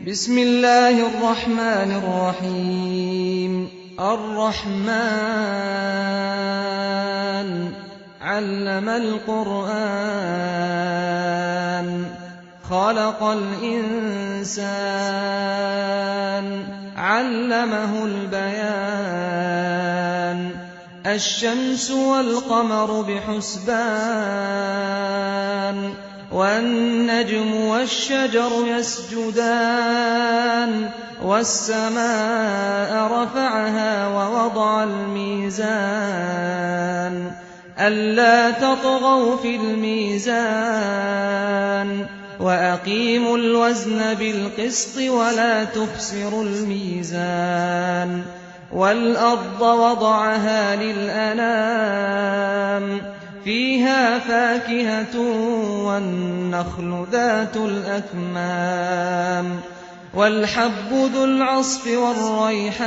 بسم الله الرحمن الرحيم الرحمن علم القرآن خلق الإنسان علمه البيان الشمس والقمر بحسبان والنجم والشجر يسجدان والسماء رفعها ووضع الميزان ألا تطغوا في الميزان وأقيموا الوزن بالقسط ولا تخسروا الميزان والأرض وضعها للأنام فيها فاكهة والنخل ذات الأكمام والحب ذو العصف والريحان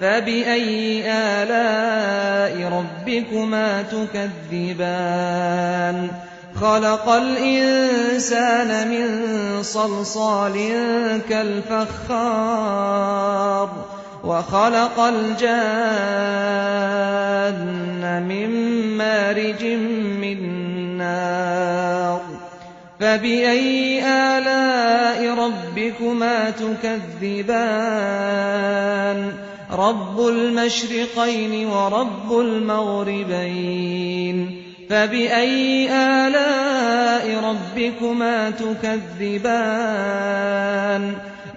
فبأي آلاء ربكما تكذبان خلق الإنسان من صلصال كالفخار وخلق الجان من مارج من نار فبأي آلاء ربكما تكذبان رب المشرقين ورب المغربين فبأي آلاء ربكما تكذبان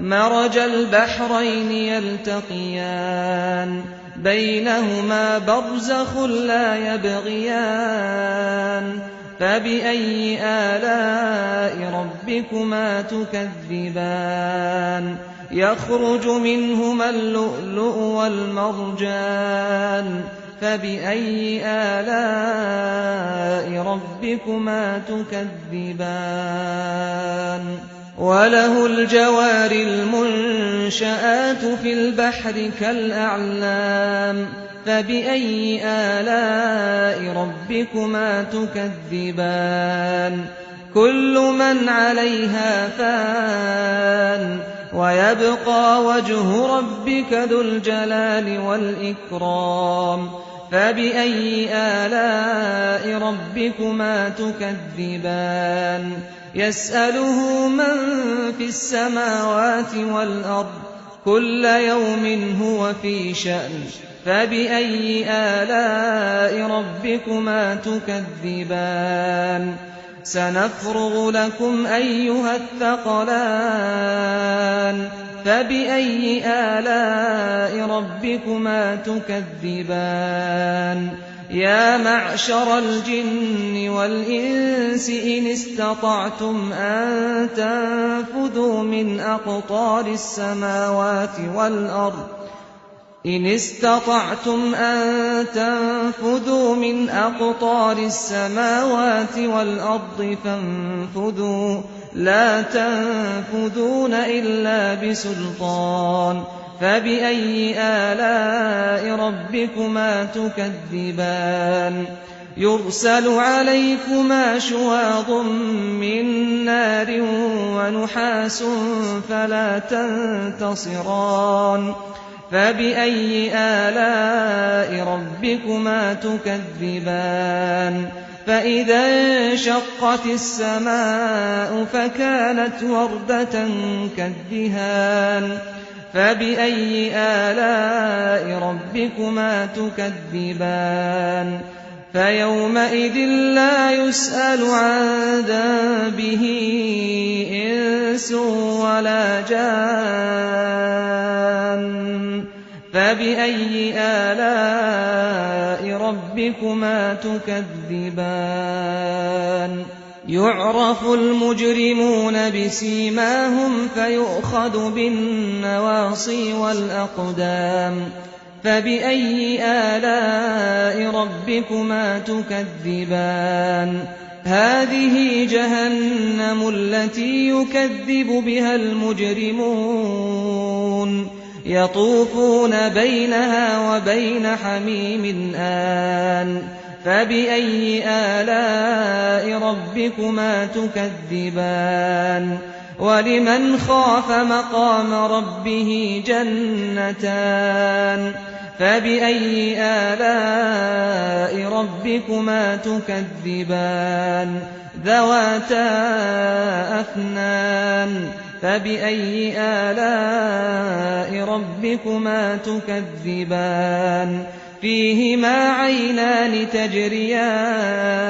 مرج البحرين يلتقيان بينهما برزخ لا يبغيان فبأي آلاء ربكما تكذبان يخرج منهما اللؤلؤ والمرجان فبأي آلاء ربكما تكذبان وله الجوار المنشآت في البحر كالأعلام فبأي آلاء ربكما تكذبان كل من عليها فان ويبقى وجه ربك ذو الجلال والإكرام فبأي آلاء ربكما تكذبان يسأله من في السماوات والأرض كل يوم هو في شأن فبأي آلاء ربكما تكذبان سنفرغ لكم أيها الثقلان فبأي آلاء ربكما تكذبان يا معشر الجن والإنس إن استطعتم أن تنفذوا من أقطار السماوات والأرض إن استطعتم أن تنفذوا من أقطار السماوات والأرض فانفذوا لا تنفذون إلا بسلطان فبأي آلاء ربكما تكذبان يرسل عليكما شواظ من نار ونحاس فلا تنتصران فبأي آلاء ربكما تكذبان فإذا انشقت السماء فكانت وردة كالدهان فبأي آلاء ربكما تكذبان فيومئذ لا يسأل عن ذنبه إنس ولا جان فبأي آلاء ربكما تكذبان يعرف المجرمون بسيماهم فيؤخذ بالنواصي والأقدام فبأي آلاء ربكما تكذبان هذه جهنم التي يكذب بها المجرمون يطوفون بينها وبين حميم آن فبأي آلاء ربكما تكذبان وَلِمَنْ خَافَ مَقَامَ رَبِّهِ جَنَّتَانِ فَبِأَيِّ آلَاءِ رَبِّكُمَا تُكَذِّبَانِ ذَوَاتَا أَفْنَانٍ فَبِأَيِّ آلَاءِ رَبِّكُمَا تُكَذِّبَانِ فِيهِمَا عَيْنَانِ تَجْرِيَانِ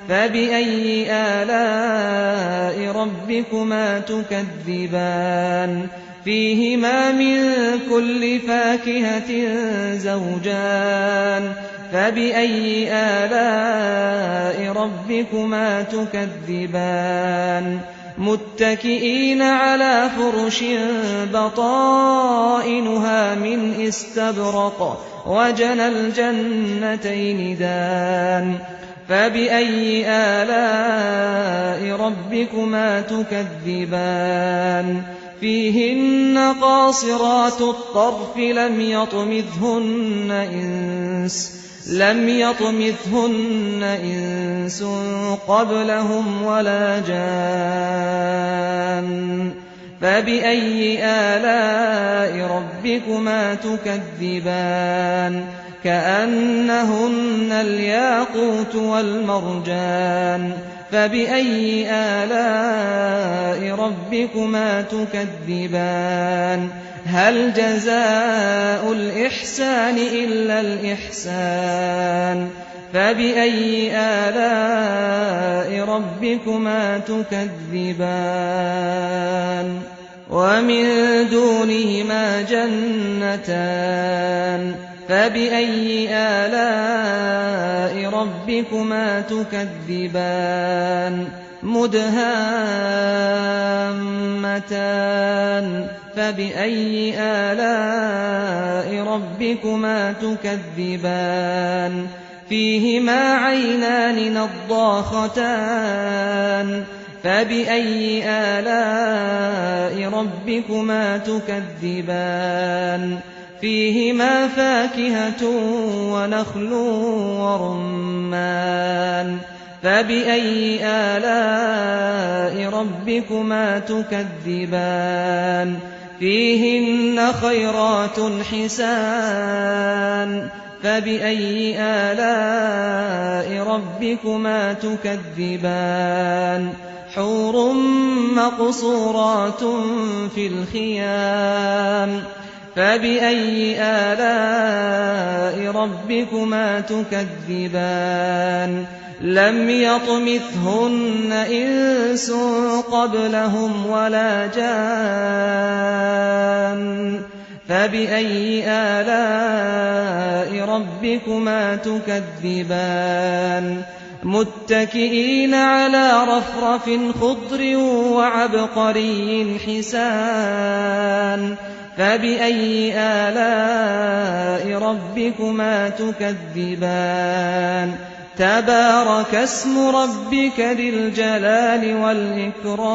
فَبِأَيِّ آلَاءِ رَبِّكُمَا تُكَذِّبَانِ فِيهِمَا مِن كُلِّ فَاكِهَةٍ زَوْجَانِ فَبِأَيِّ آلَاءِ رَبِّكُمَا تُكَذِّبَانِ مُتَّكِئِينَ عَلَىٰ فُرُشٍ بَطَائِنُهَا مِنْ إِسْتَبْرَقٍ وَجَنَى الْجَنَّتَيْنِ دَانٍ فَبِأَيِّ آلَاءِ رَبِّكُمَا تُكَذِّبَانِ فِيهِنَّ قَاصِرَاتُ الطَّرْفِ لَمْ يَطْمِثْهُنَّ إِنسٌ قَبْلَهُمْ وَلَا جَانٌّ فَبِأَيِّ آلَاءِ رَبِّكُمَا تُكَذِّبَانِ كَأَنَّهُنَّ الْيَاقُوتُ وَالْمَرْجَانُ فَبِأَيِّ آلَاءِ رَبِّكُمَا تُكَذِّبَانِ هَلْ جَزَاءُ الْإِحْسَانِ إِلَّا الْإِحْسَانُ فَبِأَيِّ آلَاءِ رَبِّكُمَا تُكَذِّبَانِ وَمِن دُونِهِمَا جَنَّتَانِ فَبِأَيِّ آلَاءِ رَبِّكُمَا تُكَذِّبَانِ مُدْهَامَّتَانِ فَبِأَيِّ آلَاءِ رَبِّكُمَا تُكَذِّبَانِ فِيهِمَا عَيْنَانِ نَضَّاخَتَانِ فَبِأَيِّ آلَاءِ رَبِّكُمَا تُكَذِّبَانِ فِيهِمَا فَاكِهَةٌ وَنَخْلٌ وَرُمَّانٌ فَبِأَيِّ آلَاءِ رَبِّكُمَا تُكَذِّبَانِ فِيهِنَّ خَيْرَاتٌ حِسَانٌ فَبِأَيِّ آلَاءِ رَبِّكُمَا تُكَذِّبَانِ حُورٌ مَّقْصُورَاتٌ فِي الْخِيَامِ فَبِأَيِّ آلَاءِ رَبِّكُمَا تُكَذِّبَانِ لَمْ يَطْمِثْهُنَّ إِنسٌ قَبْلَهُمْ وَلَا جَانٌّ فَبِأَيِّ آلَاءِ رَبِّكُمَا تُكَذِّبَانِ مُتَّكِئِينَ عَلَىٰ رَفْرَفٍ خُضْرٍ وَعَبْقَرِيٍّ حِسَانٍ فَبِأَيِّ آلَاءِ رَبِّكُمَا تُكَذِّبَانِ تَبَارَكَ اسْمُ رَبِّكَ ذِي الْجَلَالِ وَالْإِكْرَامِ